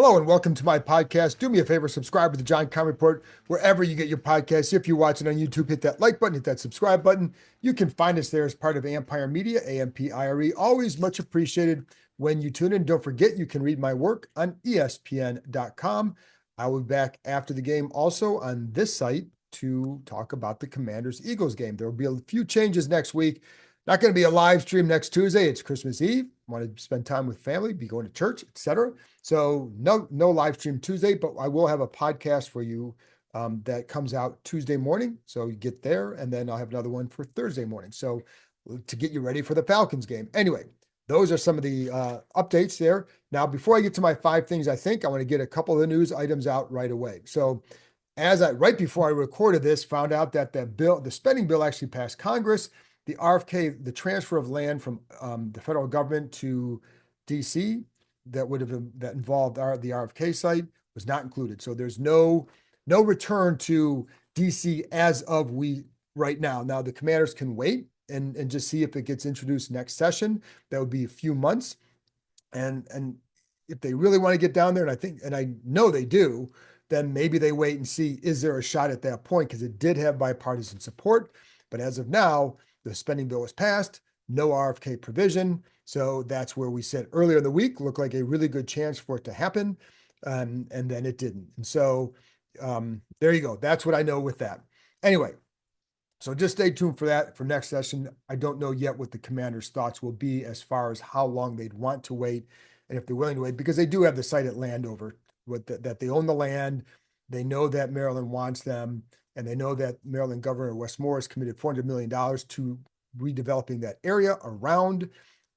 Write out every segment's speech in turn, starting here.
Hello and welcome to my podcast. Do me a favor, subscribe to the John Keim Report wherever you get your podcasts. If you're watching on YouTube, hit that like button, hit that subscribe button. You can find us there as part of Ampire Media, Ampire. Always much appreciated when you tune in. Don't forget, you can read my work on ESPN.com. I will be back after the game also on this site to talk about the Commanders-Eagles game. There will be a few changes next week. Not going to be a live stream next Tuesday. It's Christmas Eve. Want to spend time with family, be going to church, etc. So no live stream Tuesday, but I will have a podcast for you that comes out Tuesday morning. So you get there, and then I'll have another one for Thursday morning. So to get you ready for the Falcons game. Anyway, those are some of the updates there. Now, before I get to my 5 things, I want to get a couple of the news items out right away. So right before I recorded this, found out that the spending bill actually passed Congress. The RFK, the transfer of land from the federal government to DC that involved the RFK site was not included. So there's no return to DC as of right now. Now the Commanders can wait and just see if it gets introduced next session. That would be a few months. And if they really want to get down there, and I know they do, then maybe they wait and see, is there a shot at that point? Because it did have bipartisan support. But as of now, the spending bill was passed, no RFK provision. So that's where we said earlier in the week, looked like a really good chance for it to happen. And then it didn't. And so there you go. That's what I know with that. Anyway, so just stay tuned for that for next session. I don't know yet what the Commanders' thoughts will be as far as how long they'd want to wait and if they're willing to wait, because they do have the site at Landover, that they own the land. They know that Maryland wants them. And they know that Maryland Governor Wes Moore has committed $400 million to redeveloping that area around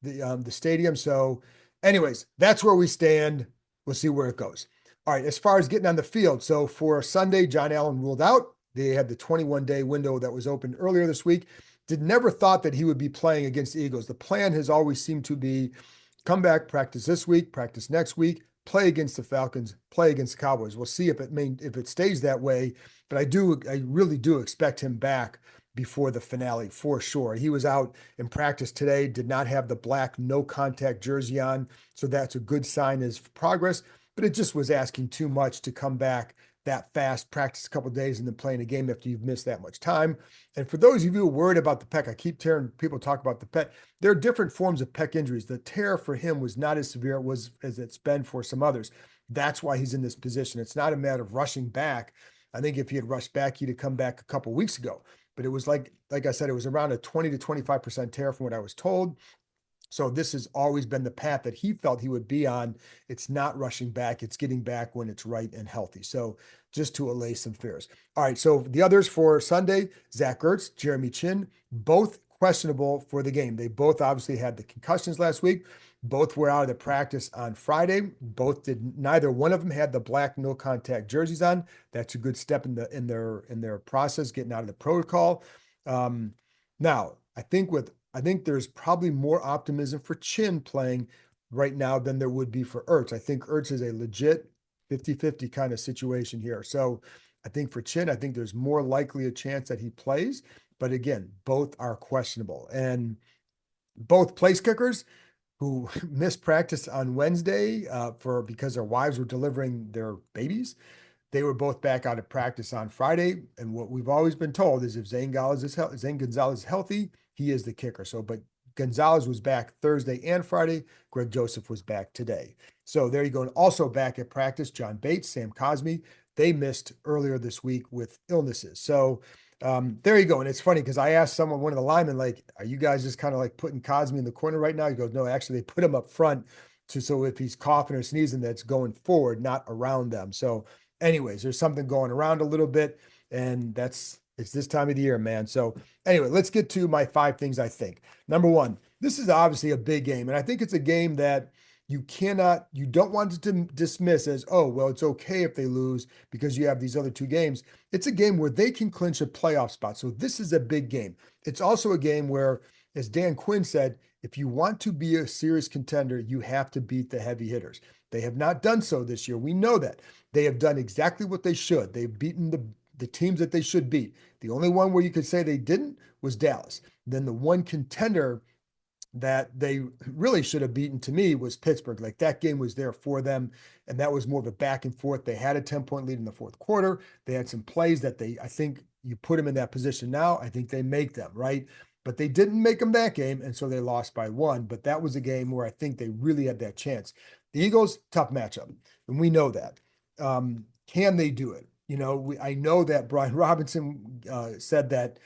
the stadium. So anyways, that's where we stand. We'll see where it goes. All right, as far as getting on the field. So for Sunday, John Allen ruled out. They had the 21-day window that was opened earlier this week. Never thought that he would be playing against the Eagles. The plan has always seemed to be come back, practice this week, practice next week, play against the Falcons, play against the Cowboys. We'll see if it stays that way. But I really do expect him back before the finale for sure. He was out in practice today, did not have the black no contact jersey on. So that's a good sign as progress, but it just was asking too much to come back that fast, practice a couple of days and then playing a game after you've missed that much time. And for those of you worried about the pec, I keep hearing people talk about the pec. There are different forms of pec injuries. The tear for him was not as severe as it's been for some others. That's why he's in this position. It's not a matter of rushing back. I think if he had rushed back, he'd have come back a couple of weeks ago. But it was like I said, it was around a 20 to 25% tear from what I was told. So this has always been the path that he felt he would be on. It's not rushing back. It's getting back when it's right and healthy. So just to allay some fears. All right. So the others for Sunday, Zach Ertz, Jeremy Chin, both questionable for the game. They both obviously had the concussions last week. Both were out of the practice on Friday. Neither one of them had the black no contact jerseys on. That's a good step in their process, getting out of the protocol. Now, I think there's probably more optimism for Chin playing right now than there would be for Ertz. I think Ertz is a legit 50-50 kind of situation here. So I think for Chin, I think there's more likely a chance that he plays. But again, both are questionable. And both place kickers who missed practice on Wednesday because their wives were delivering their babies, they were both back out of practice on Friday. And what we've always been told is if Zane Gonzalez is healthy, he is the kicker. But Gonzalez was back Thursday and Friday. Greg Joseph was back today. So there you go. And also back at practice, John Bates, Sam Cosmi, they missed earlier this week with illnesses. So there you go. And it's funny because I asked one of the linemen, like, are you guys just kind of like putting Cosmi in the corner right now? He goes, no, actually they put him up front so if he's coughing or sneezing, that's going forward, not around them. So anyways, there's something going around a little bit, and it's this time of the year, man. So anyway, let's get to my 5 things I think. Number 1, this is obviously a big game, and I think it's a game that you don't want to dismiss as, oh, well, it's okay if they lose because you have these other 2 games. It's a game where they can clinch a playoff spot. So this is a big game. It's also a game where, as Dan Quinn said, if you want to be a serious contender, you have to beat the heavy hitters. They have not done so this year. We know that. They have done exactly what they should. They've beaten the teams that they should beat. The only one where you could say they didn't was Dallas. Then the one contender that they really should have beaten to me was Pittsburgh. Like that game was there for them. And that was more of a back and forth. They had a 10-point lead in the fourth quarter. They had some plays that I think you put them in that position now. I think they make them, right? But they didn't make them that game. And so they lost by one. But that was a game where I think they really had that chance. The Eagles, tough matchup. And we know that. Can they do it? I know that Brian Robinson said that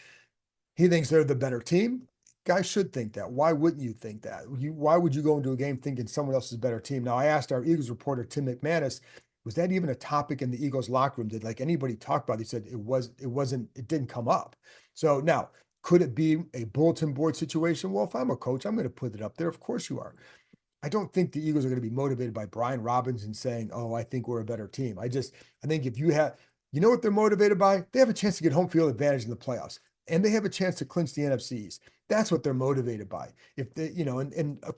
he thinks they're the better team. Guys should think that. Why wouldn't you think that? Why would you go into a game thinking someone else is a better team? Now, I asked our Eagles reporter, Tim McManus, was that even a topic in the Eagles locker room? Did like anybody talk about it? He said it didn't come up. So now, could it be a bulletin board situation? Well, if I'm a coach, I'm going to put it up there. Of course you are. I don't think the Eagles are going to be motivated by Brian Robinson saying, "Oh, I think we're a better team." I think if what they're motivated by? They have a chance to get home field advantage in the playoffs, and they have a chance to clinch the NFCs. That's what they're motivated by. If they,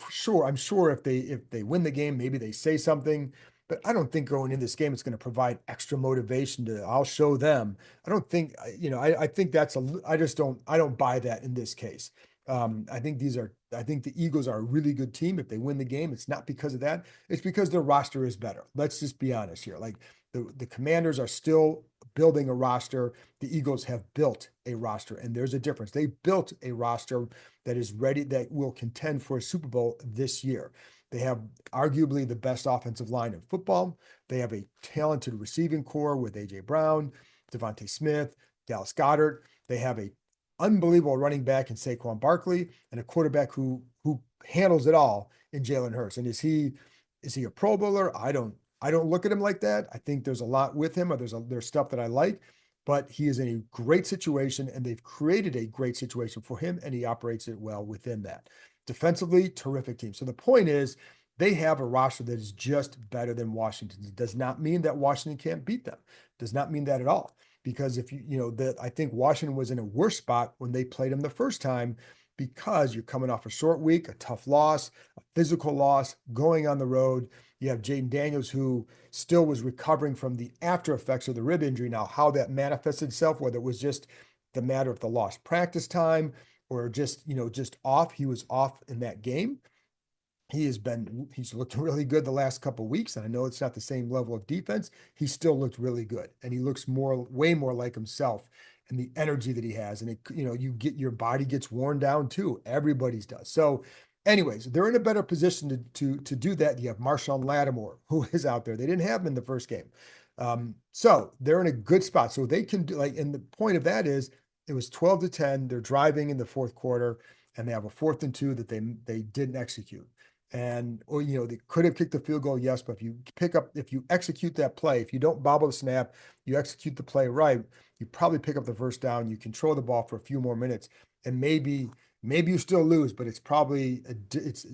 sure, I'm sure if they win the game, maybe they say something, but I don't think going in this game it's going to provide extra motivation to. I'll show them. I don't think, I think I don't buy that in this case. I think the Eagles are a really good team. If they win the game, it's not because of that. It's because their roster is better. Let's just be honest here. Like the Commanders are still building a roster. The Eagles have built a roster, and there's a difference. They built a roster that is ready, that will contend for a Super Bowl this year. They have arguably the best offensive line in football. They have a talented receiving core with A.J. Brown, Devontae Smith, Dallas Goedert. They have a unbelievable running back in Saquon Barkley, and a quarterback who handles it all in Jalen Hurts. And is he a Pro Bowler? I don't look at him like that. I think there's a lot with him, or there's stuff that I like, but he is in a great situation, and they've created a great situation for him, and he operates it well within that. Defensively, terrific team. So the point is, they have a roster that is just better than Washington's. It does not mean that Washington can't beat them. It does not mean that at all. Because if I think Washington was in a worse spot when they played them the first time, because you're coming off a short week, a tough loss, a physical loss, going on the road. You have Jayden Daniels, who still was recovering from the after effects of the rib injury. Now, how that manifested itself, whether it was just the matter of the lost practice time or just off, he was off in that game. He's looked really good the last couple of weeks. And I know it's not the same level of defense. He still looked really good. And he looks way more like himself, and the energy that he has. And your body gets worn down too. Everybody's does. So anyways, they're in a better position to do that. You have Marshawn Lattimore, who is out there. They didn't have him in the first game. So they're in a good spot. So they can do, and the point of that is it was 12-10. They're driving in the fourth quarter, and they have a 4th and 2 that they didn't execute. Or they could have kicked the field goal, yes, but if you execute that play, if you don't bobble the snap, you execute the play right, you probably pick up the first down, you control the ball for a few more minutes, and maybe you still lose, but it's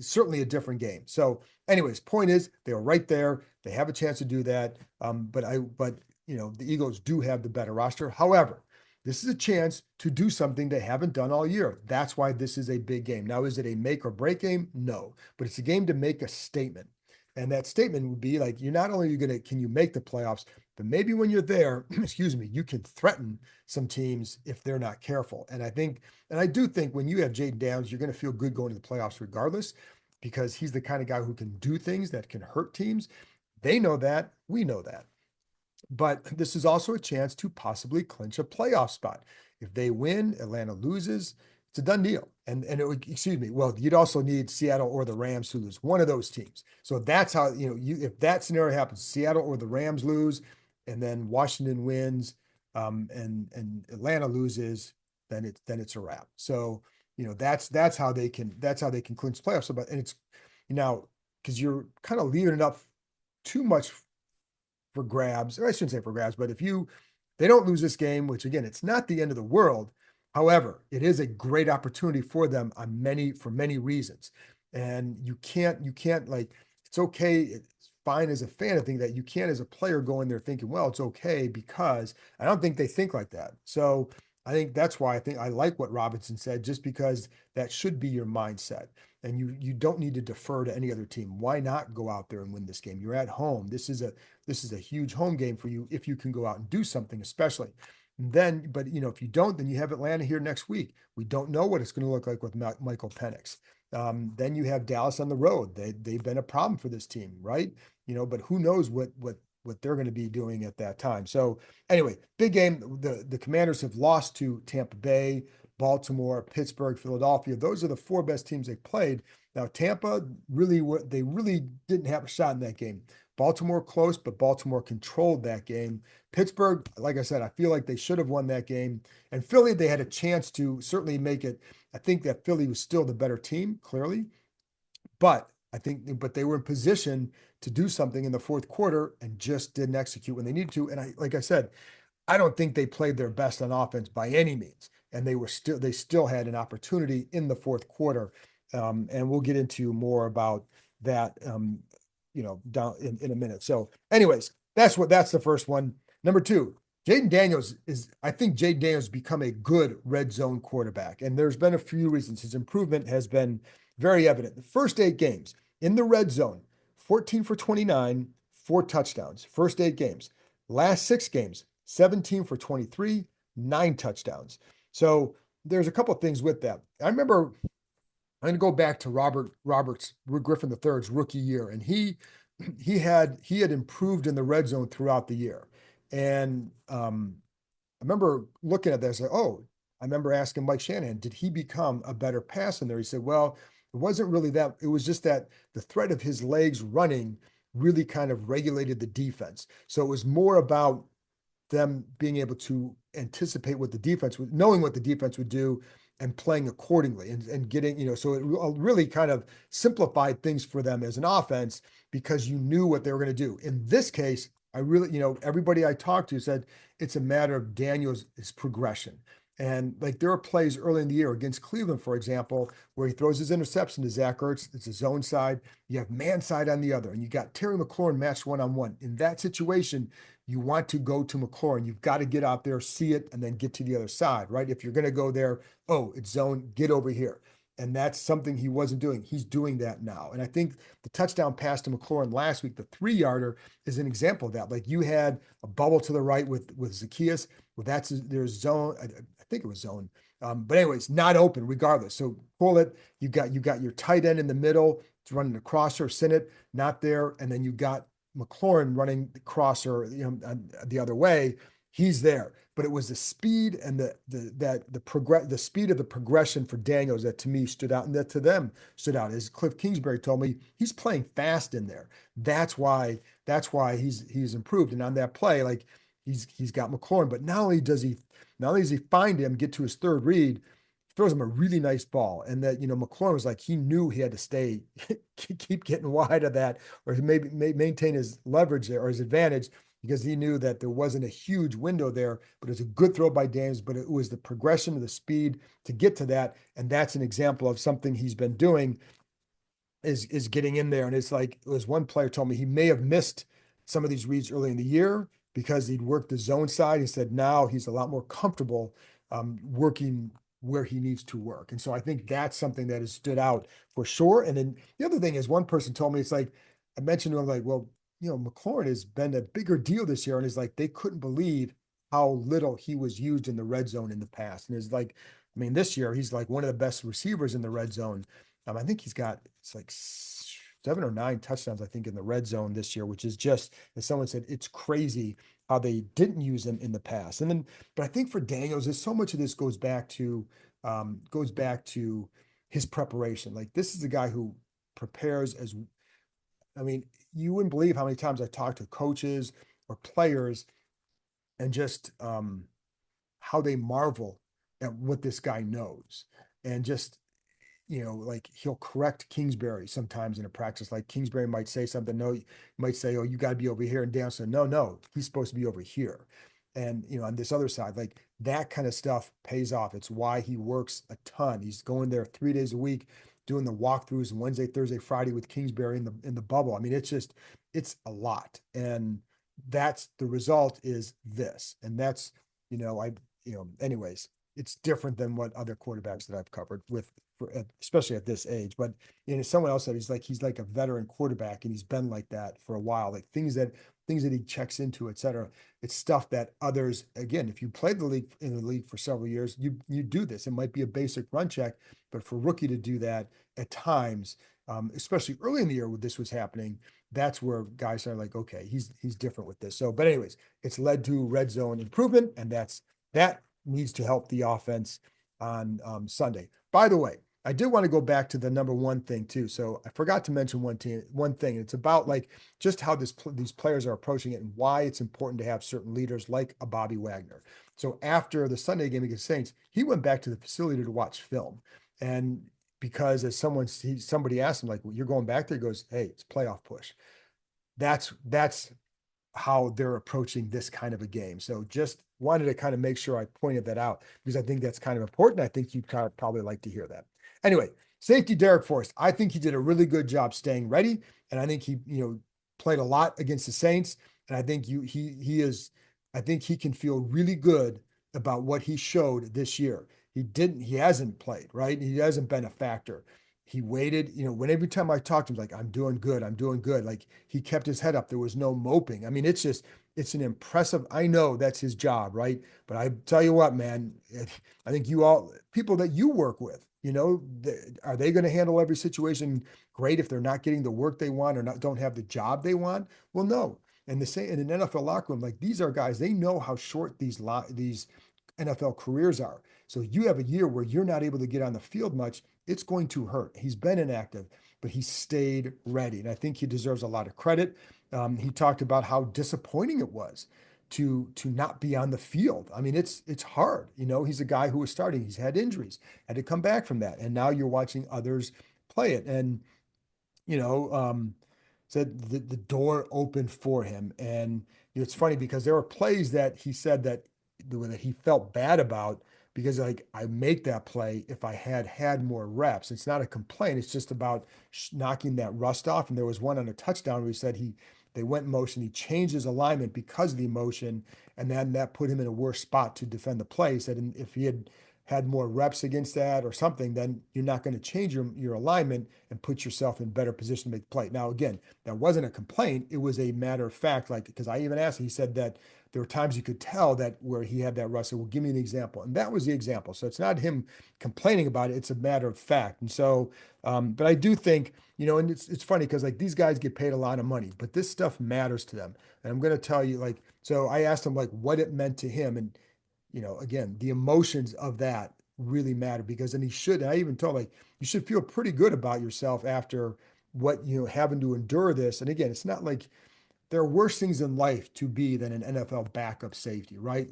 certainly a different game. So anyways, point is, they were right there. They have a chance to do that. But the Eagles do have the better roster. However, this is a chance to do something they haven't done all year. That's why this is a big game. Now, is it a make or break game? No, but it's a game to make a statement. And that statement would be like, you're not only can you make the playoffs, but maybe when you're there, excuse me, you can threaten some teams if they're not careful. And I do think when you have Jayden Daniels, you're going to feel good going to the playoffs regardless, because he's the kind of guy who can do things that can hurt teams. They know that. We know that. But this is also a chance to possibly clinch a playoff spot. If they win, Atlanta loses, it's a done deal. Well, you'd also need Seattle or the Rams to lose, one of those teams. So that's how, if that scenario happens, Seattle or the Rams lose, and then Washington wins, and Atlanta loses, then it's a wrap. So, that's how they can clinch playoffs. But it's, because you're kind of leaving it up too much for grabs, or I shouldn't say for grabs, but if they don't lose this game, which again, it's not the end of the world. However, it is a great opportunity for them for many reasons. And you can't it's okay. It's fine as a fan. I think that you can't, as a player, go in there thinking, well, it's okay, because I don't think they think like that. So I think that's why I like what Robinson said, just because that should be your mindset. And you don't need to defer to any other team. Why not go out there and win this game? You're at home. This is a huge home game for you if you can go out and do something, especially. But if you don't, then you have Atlanta here next week. We don't know what it's going to look like with Michael Penix. Then you have Dallas on the road. They've been a problem for this team, right? But who knows what they're going to be doing at that time. So anyway, big game. The Commanders have lost to Tampa Bay, Baltimore, Pittsburgh, Philadelphia. Those are the four best teams they've played. Now Tampa they really didn't have a shot in that game. Baltimore close, but Baltimore controlled that game. Pittsburgh, like I said, I feel like they should have won that game. And Philly, they had a chance to certainly make it. I think that Philly was still the better team, clearly, but they were in position to do something in the fourth quarter and just didn't execute when they needed to. And like I said, I don't think they played their best on offense by any means, and they still had an opportunity in the fourth quarter. And we'll get into more about that, down in a minute. So, anyways, that's the first one. Number two, I think Jayden Daniels become a good red zone quarterback, and there's been a few reasons. His improvement has been very evident. The first 8 games in the red zone, 14 for 29, 4 touchdowns. First 8 games. Last 6 games, 17 for 23, 9 touchdowns. So there's a couple of things with that. I remember I'm going to go back to Roberts Griffin III's rookie year, and he had improved in the red zone throughout the year. And I remember looking at that and said, "Oh," I remember asking Mike Shanahan, "Did he become a better passer there?" He said, "Well, it wasn't really that. It was just that the threat of his legs running really kind of regulated the defense. So it was more about them being able to anticipate what the defense would, knowing what the defense would do and playing accordingly and getting, so it really kind of simplified things for them as an offense because you knew what they were going to do. In this case, I really, everybody I talked to said it's a matter of Daniels' progression. And like there are plays early in the year against Cleveland, for example, where he throws his interception to Zach Ertz. It's a zone side. You have man side on the other, and you got Terry McLaurin matched one-on-one. In that situation, you want to go to McLaurin. You've got to get out there, see it, and then get to the other side, right? If you're going to go there, oh, it's zone, get over here. And that's something he wasn't doing. He's doing that now. And I think the touchdown pass to McLaurin last week, the 3-yarder, is an example of that. Like you had a bubble to the right with Zacchaeus. Well, there's zone. I think it was zone. But anyways, not open regardless. So pull it. You got your tight end in the middle. It's running the crosser, send it, not there. And then you got McLaurin running the crosser, the other way. He's there, but it was the speed and the speed of the progression for Daniels that to me stood out, and that to them stood out. As Cliff Kingsbury told me, he's playing fast in there. That's why he's improved. And on that play, like he's got McLaurin, but not only does he find him, get to his third read, throws him a really nice ball. And that, McLaurin was like, he knew he had to keep getting wide of that, or maybe maintain his leverage there or his advantage, because he knew that there wasn't a huge window there, but it was a good throw by Daniels, but it was the progression of the speed to get to that. And that's an example of something he's been doing is getting in there. And it's like, it was one player told me he may have missed some of these reads early in the year because he'd worked the zone side. He said now he's a lot more comfortable working where he needs to work. And so I think that's something that has stood out for sure. And then the other thing is, one person told me, it's like, I mentioned to him, like, well, McLaurin has been a bigger deal this year. And it's like, they couldn't believe how little he was used in the red zone in the past. And it's like, I mean, this year he's like one of the best receivers in the red zone. I think it's like 7 or 9 touchdowns, I think, in the red zone this year, which is just, as someone said, it's crazy how they didn't use him in the past. And then, but I think for Daniels, so much of this goes back to his preparation. Like, this is a guy who prepares I mean, you wouldn't believe how many times I talked to coaches or players and just how they marvel at what this guy knows. And just, like he'll correct Kingsbury sometimes in a practice. Like Kingsbury might say something, no, he might say, "Oh, you got to be over here." And Dan said, no, he's supposed to be over here. And, on this other side, like that kind of stuff pays off. It's why he works a ton. He's going there 3 days a week, doing the walkthroughs Wednesday, Thursday, Friday with Kingsbury in the bubble. I mean, it's a lot. And that's the result is this. And that's, anyways, it's different than what other quarterbacks that I've covered especially at this age. But someone else said he's like a veteran quarterback, and he's been like that for a while. Like things that he checks into, et cetera. It's stuff that others, again, if you played in the league for several years, you do this. It might be a basic run check, but for rookie to do that at times, especially early in the year when this was happening, that's where guys are like, okay, he's different with this. So, but anyways, it's led to red zone improvement, and that needs to help the offense on Sunday. By the way, I did want to go back to the number one thing too. So I forgot to mention one thing. It's about like just how these players are approaching it and why it's important to have certain leaders like a Bobby Wagner. So after the Sunday game against Saints, he went back to the facility to watch film, and because as somebody asked him like, well, "You're going back there?" He goes, "Hey, it's playoff push." That's how they're approaching this kind of a game. So just wanted to kind of make sure I pointed that out because I think that's kind of important. I think you'd kind of probably like to hear that. Anyway, safety Darrick Forrest. I think he did a really good job staying ready, and I think he played a lot against the Saints, and I think I think he can feel really good about what he showed this year. He hasn't played, right? He hasn't been a factor. He waited, when every time I talked to him, like, I'm doing good, I'm doing good. Like he kept his head up. There was no moping. I mean, it's an impressive, I know that's his job, right? But I tell you what, man, I think people that you work with, are they going to handle every situation great if they're not getting the work they want or don't have the job they want? Well, no. And the same in an NFL locker room, like these are guys, they know how short these NFL careers are. So you have a year where you're not able to get on the field much, it's going to hurt. He's been inactive, but he stayed ready. And I think he deserves a lot of credit. He talked about how disappointing it was to not be on the field. I mean, it's hard. He's a guy who was starting. He's had injuries, had to come back from that. And now you're watching others play it. And, said the door opened for him. And it's funny because there were plays that he said that he felt bad about because like I make that play if I had more reps. It's not a complaint. It's just about knocking that rust off. And there was one on a touchdown where he said they went in motion. He changed his alignment because of the emotion, and then that put him in a worse spot to defend the play. He said if he had more reps against that or something, then you're not going to change your alignment and put yourself in better position to make the play. Now, again, that wasn't a complaint. It was a matter of fact, like, because I even asked him, he said that there were times you could tell that where he had that rust. So, well, give me an example. And that was the example. So it's not him complaining about it. It's a matter of fact. And so, but I do think, and it's funny because like these guys get paid a lot of money, but this stuff matters to them. And I'm going to tell you, like, so I asked him like what it meant to him. And again, the emotions of that really matter because then and I even told like, you should feel pretty good about yourself after what, having to endure this. And again, it's not like there are worse things in life to be than an NFL backup safety, right?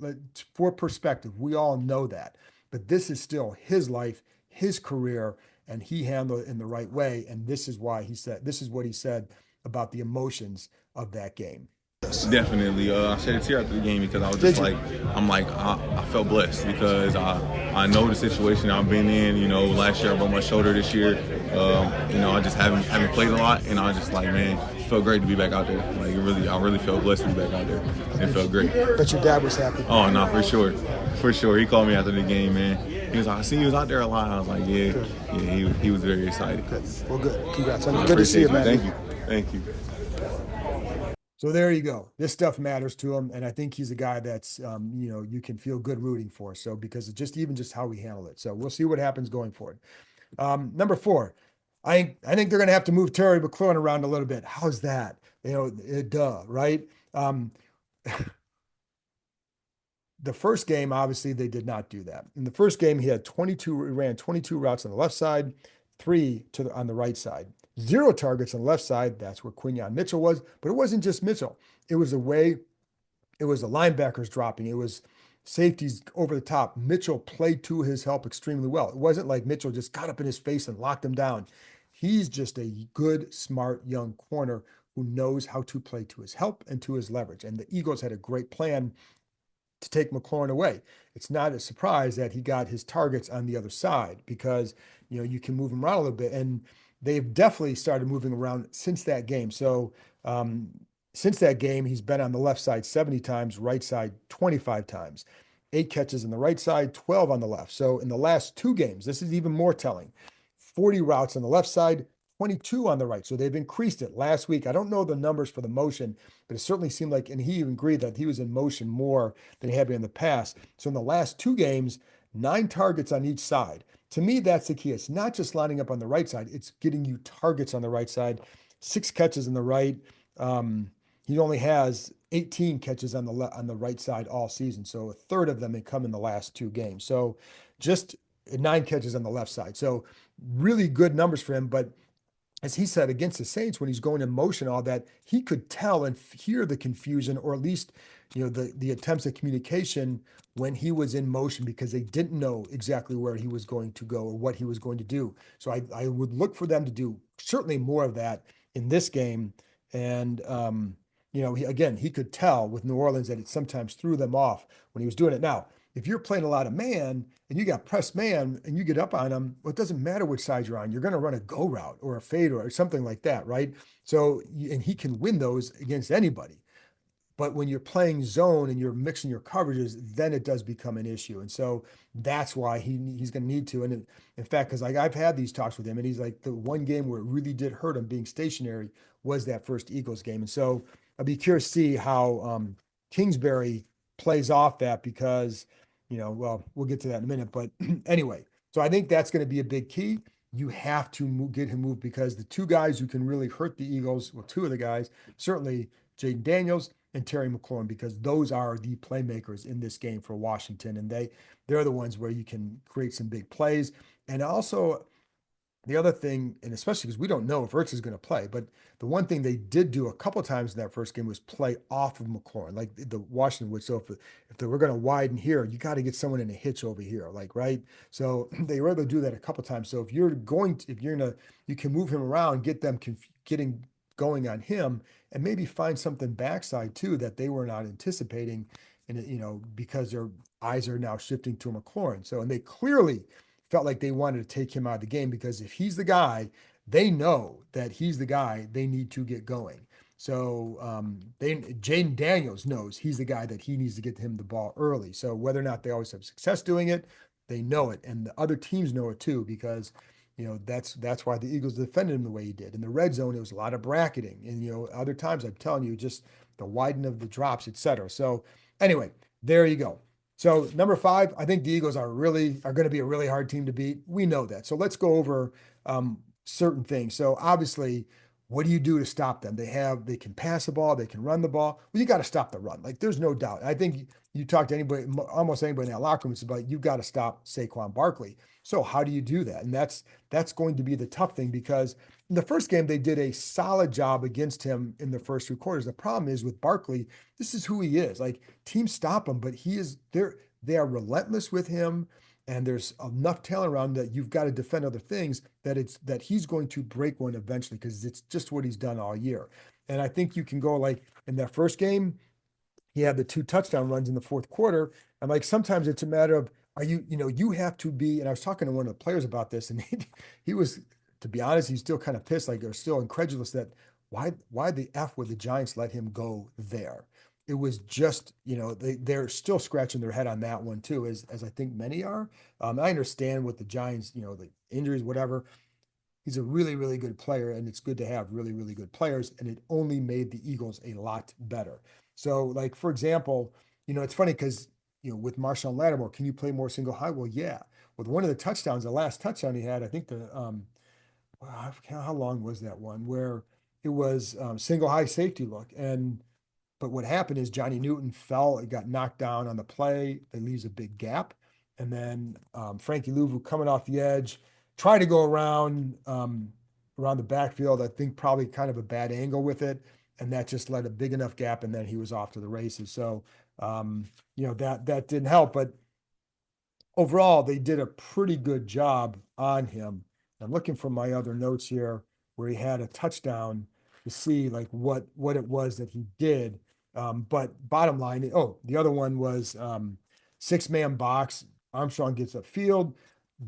For perspective, we all know that, but this is still his life, his career, and he handled it in the right way. And this is what he said about the emotions of that game. Definitely. I shed a tear after the game because I was just I felt blessed because I know the situation I've been in. Last year I broke my shoulder. This year, I just haven't played a lot, and I was just like, man, it felt great to be back out there. Like I really felt blessed to be back out there. It felt great. But your dad was happy. Oh no, for sure. He called me after the game, man. He was like, I see you was out there a lot. I was like, yeah, he was very excited. Good. Well, good. Congrats. Good to see you, man. Thank you. So there you go. This stuff matters to him, and I think he's a guy that's you can feel good rooting for. So because of just how we handle it. So we'll see what happens going forward. Number 4, I think they're going to have to move Terry McLaurin around a little bit. How's that? Duh, right? The first game, obviously, they did not do that. In the first game, he ran 22 routes on the left side, 3 on the right side. 0 targets on the left side. That's where Quinyon Mitchell was. But it wasn't just Mitchell. It was the linebackers dropping. It was safeties over the top. Mitchell played to his help extremely well. It wasn't like Mitchell just got up in his face and locked him down. He's just a good, smart, young corner who knows how to play to his help and to his leverage. And the Eagles had a great plan to take McLaurin away. It's not a surprise that he got his targets on the other side because, you can move him around a little bit. And they've definitely started moving around since that game. So since that game, he's been on the left side 70 times, right side 25 times, 8 catches on the right side, 12 on the left. So in the last 2 games, this is even more telling. 40 routes on the left side, 22 on the right. So they've increased it. Last week, I don't know the numbers for the motion, but it certainly seemed like, and he even agreed that he was in motion more than he had been in the past. So in the last 2 games, 9 targets on each side. to me, that's the key. It's not just lining up on the right side, it's getting you targets on the right side. 6 catches on the right. Um, he only has 18 catches on on the right side all season. So a third of them had come in the last 2 games. So just 9 catches on the left side. So really good numbers for him. But as he said against the Saints, when he's going in motion, all that, he could tell and hear the confusion, or at least, the attempts at communication when he was in motion, because they didn't know exactly where he was going to go or what he was going to do. So I would look for them to do certainly more of that in this game. And he could tell with New Orleans that it sometimes threw them off when he was doing it. Now, if you're playing a lot of man and you got press man and you get up on them, well, it doesn't matter which side you're on. You're going to run a go route or a fade or something like that, right? So, and he can win those against anybody. But when you're playing zone and you're mixing your coverages, then it does become an issue. And so that's why he's going to need to. And in fact, because like I've had these talks with him, and he's like, the one game where it really did hurt him being stationary was that first Eagles game. And so I'll be curious to see how Kingsbury plays off that, because, well, we'll get to that in a minute. But anyway, so I think that's going to be a big key. You have to get him moved, because the two guys who can really hurt the Eagles, well, two of the guys, certainly Jayden Daniels and Terry McLaurin, because those are the playmakers in this game for Washington, and they're the ones where you can create some big plays. And also, the other thing, and especially because we don't know if Ertz is going to play, but the one thing they did do a couple of times in that first game was play off of McLaurin, like the Washington would. So if they were going to widen here, you got to get someone in a hitch over here, like, right. So they were able to do that a couple of times. So if you're you can move him around, get them getting going on him, and maybe find something backside too that they were not anticipating, and because their eyes are now shifting to McLaurin. So, and they clearly felt like they wanted to take him out of the game, because if he's the guy, they know that he's the guy they need to get going. So Jayden Daniels knows he's the guy that he needs to get him the ball early. So whether or not they always have success doing it, they know it, and the other teams know it too, because that's why the Eagles defended him the way he did. In the red zone, it was a lot of bracketing, and other times I'm telling you, just the widen of the drops, etc. So anyway, there you go. So number 5, I think the Eagles are going to be a really hard team to beat. We know that. So let's go over certain things. So obviously, what do you do to stop them? They can pass the ball, they can run the ball. Well, you got to stop the run. Like, there's no doubt. I think you talk to anybody, almost anybody in that locker room, it's about, you've got to stop Saquon Barkley. So how do you do that? And that's going to be the tough thing, because in the first game, they did a solid job against him in the first 3 quarters. The problem is with Barkley, this is who he is. Like, teams stop him, but they are relentless with him. And there's enough talent around that you've got to defend other things, that he's going to break one eventually, because it's just what he's done all year. And I think you can go, like, in that first game, he had the 2 touchdown runs in the fourth quarter. And like, sometimes it's a matter of, you have to be, and I was talking to one of the players about this, and he was, to be honest, he's still kind of pissed, like, they're still incredulous that why the F would the Giants let him go there? It was just, they're still scratching their head on that one too, as I think many are. I understand with the Giants, the injuries, whatever. He's a really, really good player, and it's good to have really, really good players, and it only made the Eagles a lot better. So, like, for example, it's funny because, with Marshawn Lattimore, can you play more single high? Well, yeah. With one of the touchdowns, the last touchdown he had, I think I forget how long was that one, where it was single high safety look. But what happened is Johnny Newton fell, it got knocked down on the play. That leaves a big gap. And then Frankie Louvu coming off the edge, tried to go around the backfield. I think probably kind of a bad angle with it. And that just led a big enough gap. And then he was off to the races. So, that didn't help. But overall, they did a pretty good job on him. I'm looking for my other notes here where he had a touchdown to see like what it was that he did. But bottom line, the other one was 6-man box. Armstrong gets upfield.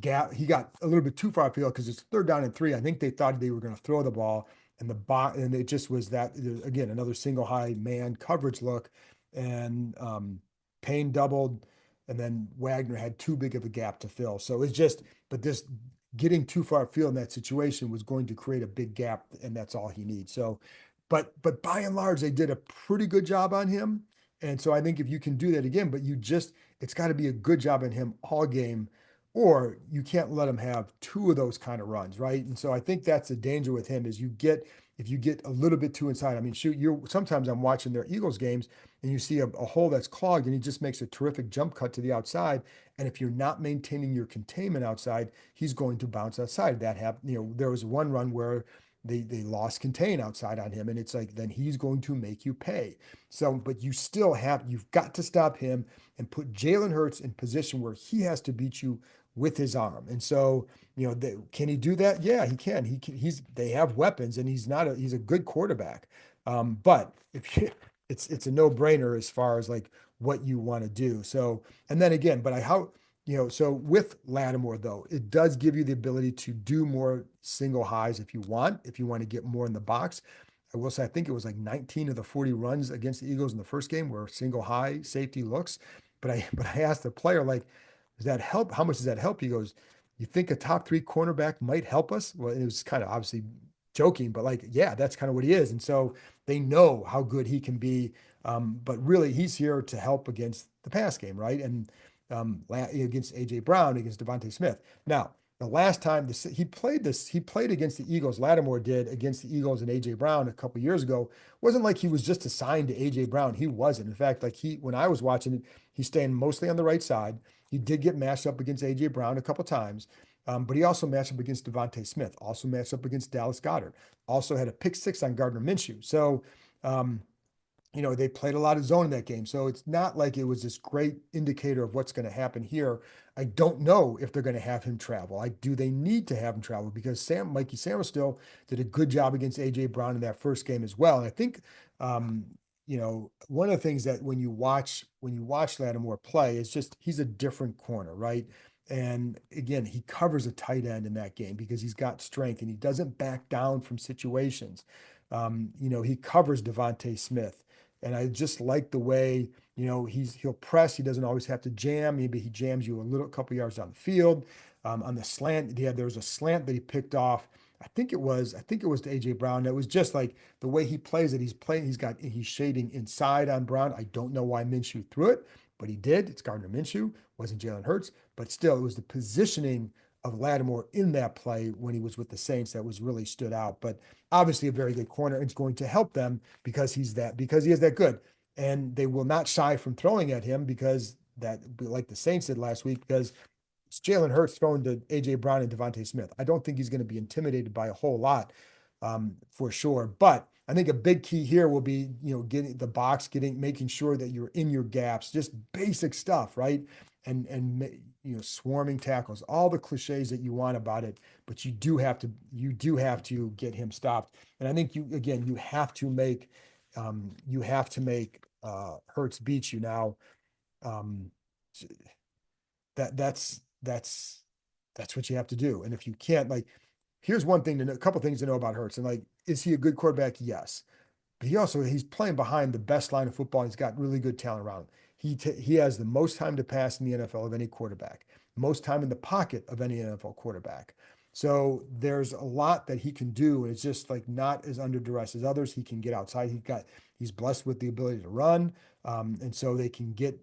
Gap. He got a little bit too far upfield because it's 3rd down and 3. I think they thought they were going to throw the ball, and and it just was that, again, another single high man coverage look, and Payne doubled, and then Wagner had too big of a gap to fill. So it's just, but this getting too far upfield in that situation was going to create a big gap, and that's all he needs. So, but by and large, they did a pretty good job on him. And so I think if you can do that again, but it's got to be a good job on him all game, or you can't let him have two of those kind of runs, right? And so I think that's the danger with him is you get if you get a little bit too inside. I mean, shoot, you're sometimes I'm watching their Eagles games and you see a hole that's clogged and he just makes a terrific jump cut to the outside. And if you're not maintaining your containment outside, he's going to bounce outside. That happened, there was one run where they lost contain outside on him, and it's like then he's going to make you pay. So, but you've got to stop him and put Jalen Hurts in position where he has to beat you with his arm. And so, can he do that? Yeah, he can. They have weapons, and he's a good quarterback. But if you, it's a no brainer as far as like what you want to do. So, and then again, but I how so with Lattimore though, it does give you the ability to do more single highs if you want to get more in the box. I will say, I think it was like 19 of the 40 runs against the Eagles in the first game were single high safety looks. But I asked the player, like, does that help? How much does that help? He goes, you think a top three cornerback might help us? Well, it was kind of obviously joking, but like, yeah, that's kind of what he is. And so they know how good he can be. But really, he's here to help against the pass game, right? And against AJ Brown, against Devontae Smith. Now, the last time he played against the Eagles. Lattimore did against the Eagles and AJ Brown a couple years ago. It wasn't like he was just assigned to AJ Brown. He wasn't. In fact, like when I was watching it, he's staying mostly on the right side. He did get matched up against AJ Brown a couple times, but he also matched up against Devontae Smith. Also matched up against Dallas Goedert. Also had a pick six on Gardner Minshew. So. Um, they played a lot of zone in that game. So it's not like it was this great indicator of what's going to happen here. I don't know if they're going to have him travel. Do they need to have him travel? Because Mikey Samuel did a good job against AJ Brown in that first game as well. And I think, one of the things that when you watch Lattimore play is just he's a different corner, right? And again, he covers a tight end in that game because he's got strength and he doesn't back down from situations. He covers Devontae Smith. And I just like the way, he'll press. He doesn't always have to jam. Maybe he jams you a couple yards down the field. On the slant, there was a slant that he picked off. I think it was to AJ Brown. That was just like the way he plays it. He's shading inside on Brown. I don't know why Minshew threw it, but he did. It's Gardner Minshew, wasn't Jalen Hurts, but still, it was the positioning of Lattimore in that play when he was with the Saints that was really stood out. But obviously a very good corner. It's going to help them because he is that good. And they will not shy from throwing at him because that, like the Saints did last week, because it's Jalen Hurts throwing to AJ Brown and Devontae Smith. I don't think he's going to be intimidated by a whole lot, for sure. But I think a big key here will be, getting the box, making sure that you're in your gaps, just basic stuff, right? And swarming tackles, all the cliches that you want about it, but you do have to get him stopped. And I think you have to make Hurts beat you now. Um, that's what you have to do. And if you can't, like, here's one thing a couple things to know about Hurts. And like, is he a good quarterback? Yes. But he's playing behind the best line of football. He's got really good talent around him. He has the most time to pass in the NFL of any quarterback, most time in the pocket of any NFL quarterback. So there's a lot that he can do. And it's just like not as under duress as others. He can get outside. He's blessed with the ability to run. And so he can get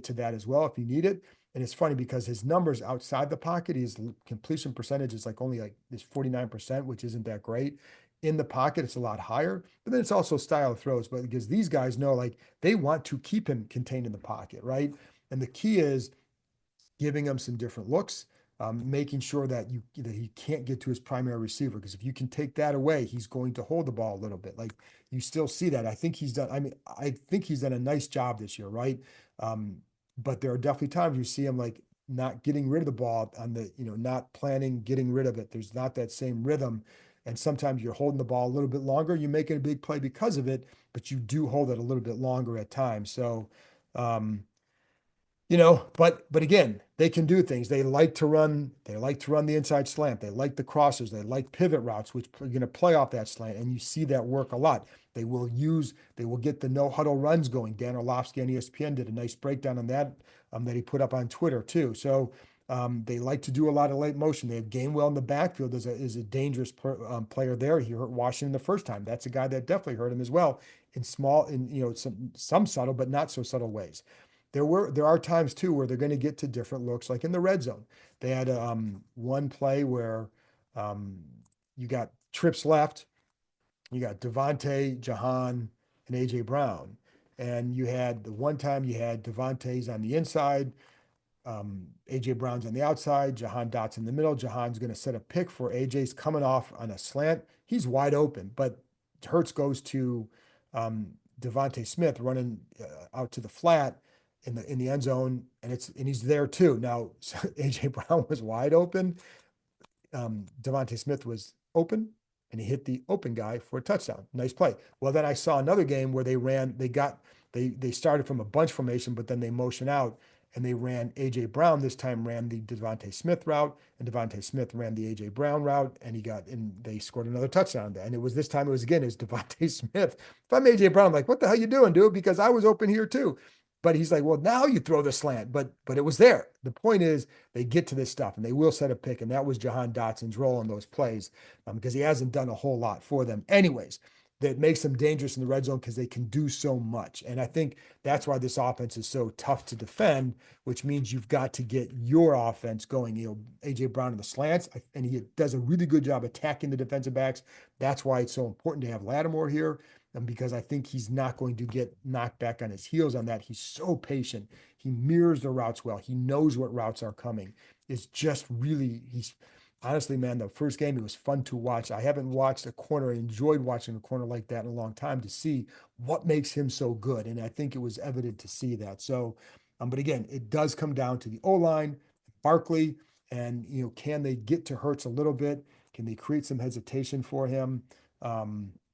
to that as well if you need it. And it's funny because his numbers outside the pocket, his completion percentage is only this 49%, which isn't that great. In the pocket, it's a lot higher, but then it's also style of throws. But because these guys know, like, they want to keep him contained in the pocket, right? And the key is giving him some different looks, making sure that he can't get to his primary receiver. Because if you can take that away, he's going to hold the ball a little bit. Like, you still see that. I think he's done. I mean, I think he's done a nice job this year, right? But there are definitely times you see him like not getting rid of the ball not planning getting rid of it. There's not that same rhythm. And sometimes you're holding the ball a little bit longer. You're making a big play because of it, but you do hold it a little bit longer at times. So, um, but again, they can do things. They like to run the inside slant. They like the crosses. They like pivot routes, which are going to play off that slant. And you see that work a lot. They will get the no huddle runs going. Dan Orlovsky on ESPN did a nice breakdown on that, that he put up on Twitter too. So they like to do a lot of late motion. They have Gainwell in the backfield is a dangerous player there. He hurt Washington the first time. That's a guy that definitely hurt him as well in some subtle but not so subtle ways. there are times too where they're going to get to different looks, like in the red zone. They had one play where um, you got trips left, you got Devontae, Jahan, and AJ Brown, and you had the one time you had Devontae's on the inside, AJ Brown's on the outside, Jahan Dot's in the middle. Jahan's going to set a pick for AJ's coming off on a slant. He's wide open, but Hurts goes to um, Devontae Smith running out to the flat in the end zone, and he's there too. Now AJ Brown was wide open, Devontae Smith was open and he hit the open guy for a touchdown. Nice play. Well, then I saw another game where they started from a bunch formation, but then they motion out and they ran AJ Brown this time ran the Devontae Smith route, and Devontae Smith ran the AJ Brown route, and they scored another touchdown there. And it was this time it was again is Devontae Smith. If I'm AJ Brown, I'm like, what the hell you doing, dude? Because I was open here too. But he's like, well, now you throw the slant, but it was there. The point is they get to this stuff and they will set a pick. And that was Jahan Dotson's role in those plays because he hasn't done a whole lot for them. Anyways, that makes them dangerous in the red zone because they can do so much. And I think that's why this offense is so tough to defend, which means you've got to get your offense going. AJ Brown in the slants, and he does a really good job attacking the defensive backs. That's why it's so important to have Lattimore here. Because I think he's not going to get knocked back on his heels on that. He's so patient. He mirrors the routes well. He knows what routes are coming. It's just really, he's honestly, man, the first game, it was fun to watch. I haven't watched a corner, enjoyed watching a corner like that in a long time to see what makes him so good. And I think it was evident to see that. So, but again, it does come down to the O-line, Barkley, and, can they get to Hurts a little bit? Can they create some hesitation for him?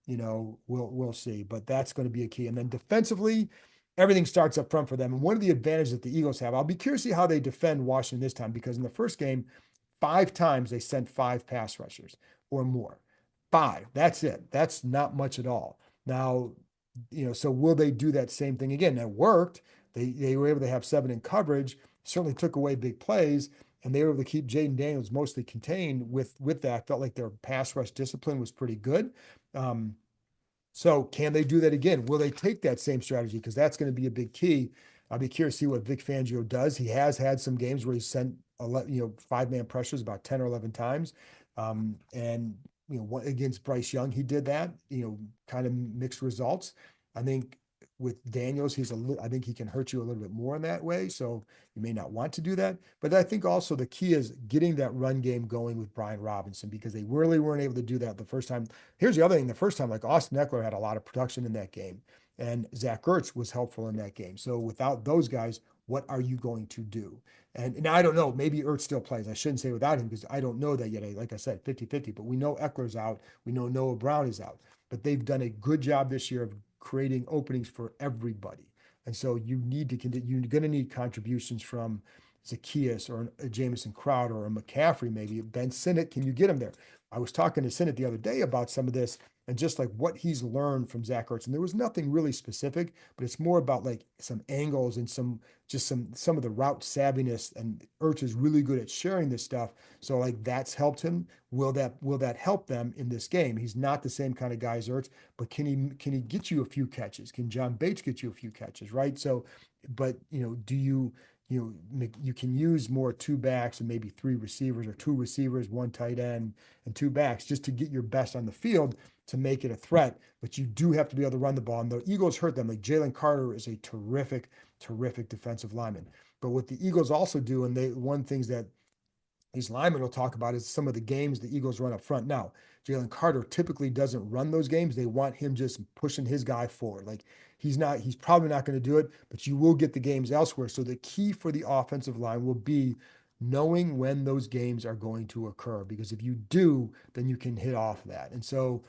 We'll see, but that's going to be a key. And then defensively, everything starts up front for them. And one of the advantages that the Eagles have, I'll be curious to see how they defend Washington this time, because in the first game, 5 times they sent 5 pass rushers or more. 5. That's it. That's not much at all. Now, so will they do that same thing again? That worked. They were able to have 7 in coverage, certainly took away big plays, and they were able to keep Jayden Daniels mostly contained with that. Felt like their pass rush discipline was pretty good. So can they do that again? Will they take that same strategy? Because that's going to be a big key. I'll be curious to see what Vic Fangio does. He has had some games where he sent 5-man pressures about 10 or 11 times. And against Bryce Young, he did that, kind of mixed results. I think with Daniels, I think he can hurt you a little bit more in that way. So you may not want to do that. But I think also the key is getting that run game going with Brian Robinson, because they really weren't able to do that the first time. Here's the other thing. The first time, like Austin Eckler had a lot of production in that game, and Zach Ertz was helpful in that game. So without those guys, what are you going to do? And now I don't know, maybe Ertz still plays. I shouldn't say without him because I don't know that yet. Like I said, 50-50, but we know Eckler's out. We know Noah Brown is out, but they've done a good job this year of creating openings for everybody. And so you're going to need contributions from Zacchaeus or a Jamison Crowder or a McCaffrey, maybe Ben Sinnott. Can you get him there? I was talking to Sinnott the other day about some of this and just like what he's learned from Zach Ertz. And there was nothing really specific, but it's more about like some angles and some of the route savviness. And Ertz is really good at sharing this stuff. So like that's helped him. Will that help them in this game? He's not the same kind of guy as Ertz, but can he get you a few catches? Can John Bates get you a few catches? Right. So, but do you can use more 2 backs and maybe 3 receivers, or 2 receivers, 1 tight end, and 2 backs just to get your best on the field to make it a threat. But you do have to be able to run the ball. And the Eagles hurt them. Like Jalen Carter is a terrific, terrific defensive lineman. But what the Eagles also do, and one things that these linemen will talk about, is some of the games the Eagles run up front. Now, Jalen Carter typically doesn't run those games. They want him just pushing his guy forward. Like he's probably not going to do it, but you will get the games elsewhere. So the key for the offensive line will be knowing when those games are going to occur, because if you do, then you can hit off that. And so,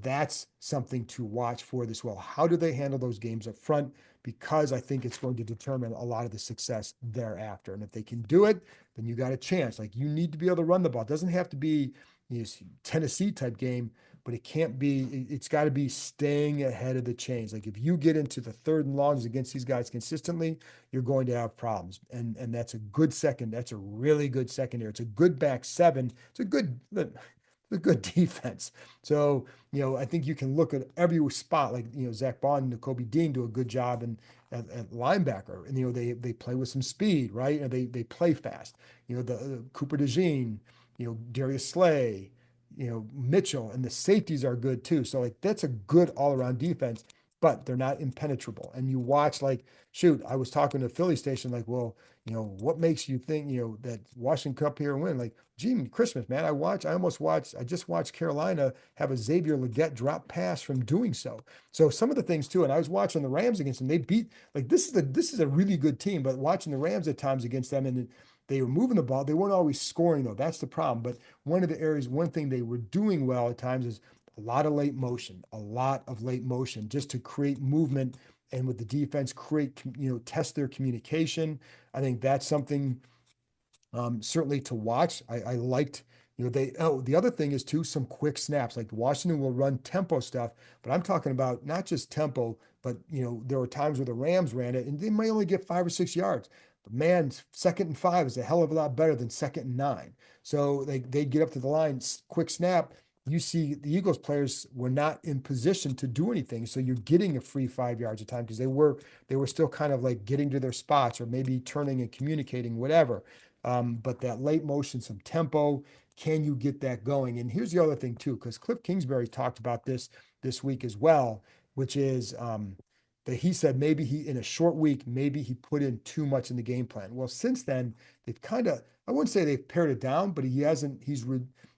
that's something to watch for this. Well, how do they handle those games up front? Because I think it's going to determine a lot of the success thereafter. And if they can do it, then you got a chance. Like you need to be able to run the ball. It doesn't have to be Tennessee type game, but it's got to be staying ahead of the chains. Like if you get into the 3rd and longs against these guys consistently, you're going to have problems. And that's a really good secondary. It's a good back 7. It's a good, a good defense. So, I think you can look at every spot, like, Zach Bond and Kobe Dean do a good job at linebacker. And, they play with some speed, right? And they play fast. The Cooper DeJean, Darius Slay, Mitchell, and the safeties are good too. So, like, that's a good all around defense, but they're not impenetrable. And you watch, like, shoot, I was talking to Philly station, like, well, what makes you think, that Washington Cup here and win? Like, gee, Christmas, man. I just watched Carolina have a Xavier Legette drop pass from doing so. So some of the things too, and I was watching the Rams against them. They beat, like, this is a really good team, but watching the Rams at times against them, and they were moving the ball. They weren't always scoring though. That's the problem. But one thing they were doing well at times is a lot of late motion just to create movement, and with the defense create, test their communication. I think that's something, certainly to watch. I liked, the other thing is too, some quick snaps. Like Washington will run tempo stuff, but I'm talking about not just tempo, but, there were times where the Rams ran it and they might only get 5 or 6 yards. But man, 2nd and 5 is a hell of a lot better than 2nd and 9. So they get up to the line, quick snap. You see the Eagles players were not in position to do anything. So you're getting a free 5 yards of time because they were still kind of like getting to their spots or maybe turning and communicating, whatever. But that late motion, some tempo, can you get that going? And here's the other thing too, because Cliff Kingsbury talked about this week as well, which is, that he said maybe in a short week, maybe he put in too much in the game plan. Well, since then, they've kind of, I wouldn't say they've pared it down, but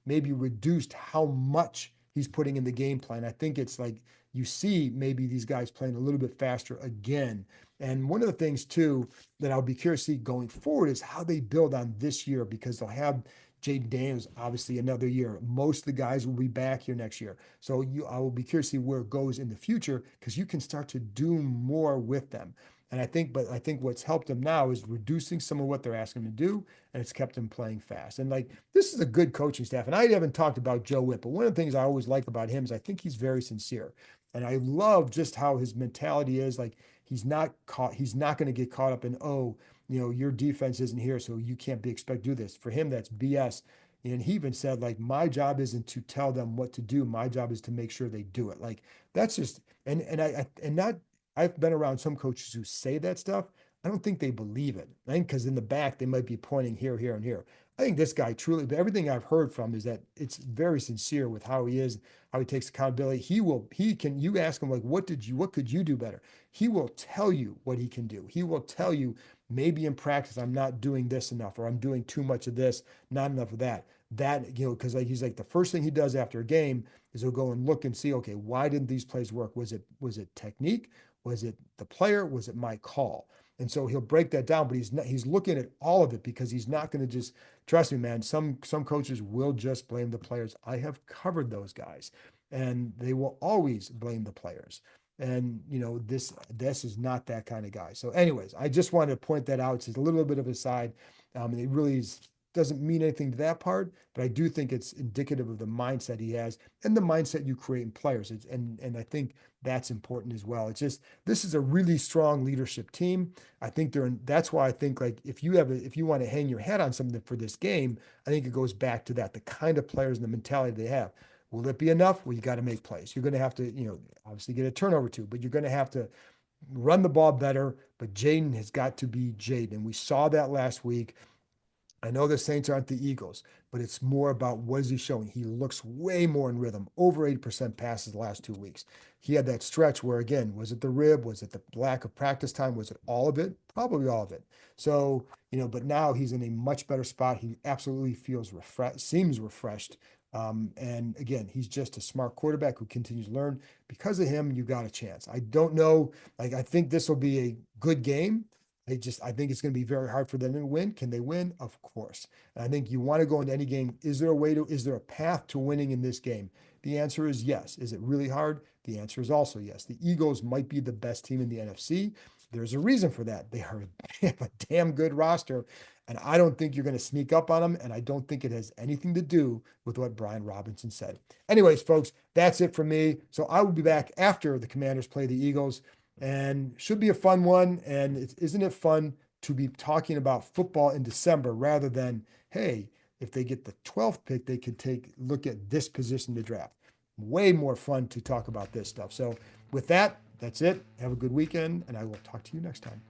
maybe reduced how much he's putting in the game plan. I think it's like you see maybe these guys playing a little bit faster again. And one of the things too that I'll be curious to see going forward is how they build on this year, because they'll have Jayden Daniels obviously another year. Most of the guys will be back here next year. So I will be curious to see where it goes in the future, because you can start to do more with them. And I think what's helped them now is reducing some of what they're asking them to do, and it's kept them playing fast. And like, this is a good coaching staff. And I haven't talked about Joe Whitt, but one of the things I always like about him is I think he's very sincere. And I love just how his mentality is. Like, he's not going to get caught up in, oh, your defense isn't here, so you can't be expected to do this. For him, that's BS. And he even said, like, my job isn't to tell them what to do. My job is to make sure they do it. Like, that's just, and not, I've been around some coaches who say that stuff. I don't think they believe it. I think because in the back, they might be pointing here, here, and here. I think this guy truly, but everything I've heard from is that it's very sincere with how he is, how he takes accountability. You ask him, like, what could you do better? He will tell you what he can do. He will tell you, maybe in practice, I'm not doing this enough, or I'm doing too much of this, not enough of that. Because like he's like, the first thing he does after a game is he'll go and look and see, okay, why didn't these plays work? Was it technique? Was it the player? Was it my call? And so he'll break that down, but he's looking at all of it, because he's not going to just, trust me, man. Some coaches will just blame the players. I have covered those guys, and they will always blame the players. And this is not that kind of guy. So, anyways, I just wanted to point that out. It's a little bit of a side. And it really doesn't mean anything to that part, but I do think it's indicative of the mindset he has and the mindset you create in players. And I think that's important as well. It's just, this is a really strong leadership team. I think that's why I think, like, if you want to hang your hat on something for this game, I think it goes back to that, the kind of players and the mentality they have. Will it be enough? Well, you got to make plays. You're going to have to, obviously get a turnover too, but you're going to have to run the ball better. But Jayden has got to be Jayden. And we saw that last week. I know the Saints aren't the Eagles, but it's more about what is he showing. He looks way more in rhythm, over 80% passes the last 2 weeks. He had that stretch where, again, was it the rib? Was it the lack of practice time? Was it all of it? Probably all of it. So, but now he's in a much better spot. He absolutely feels refreshed, seems refreshed. And again, he's just a smart quarterback who continues to learn. Because of him, you got a chance. I don't know. Like, I think this will be a good game. I think it's going to be very hard for them to win. Can they win? Of course. And I think you want to go into any game. Is there a path to winning in this game? The answer is yes. Is it really hard? The answer is also yes. The Eagles might be the best team in the NFC. There's a reason for that. They have a damn good roster, and I don't think you're going to sneak up on them, and I don't think it has anything to do with what Brian Robinson said. Anyways, folks, that's it for me. So I will be back after the Commanders play the Eagles, and should be a fun one. And isn't it fun to be talking about football in December rather than, hey, if they get the 12th pick, they could look at this position to draft. Way more fun to talk about this stuff. So with that, that's it. Have a good weekend, and I will talk to you next time.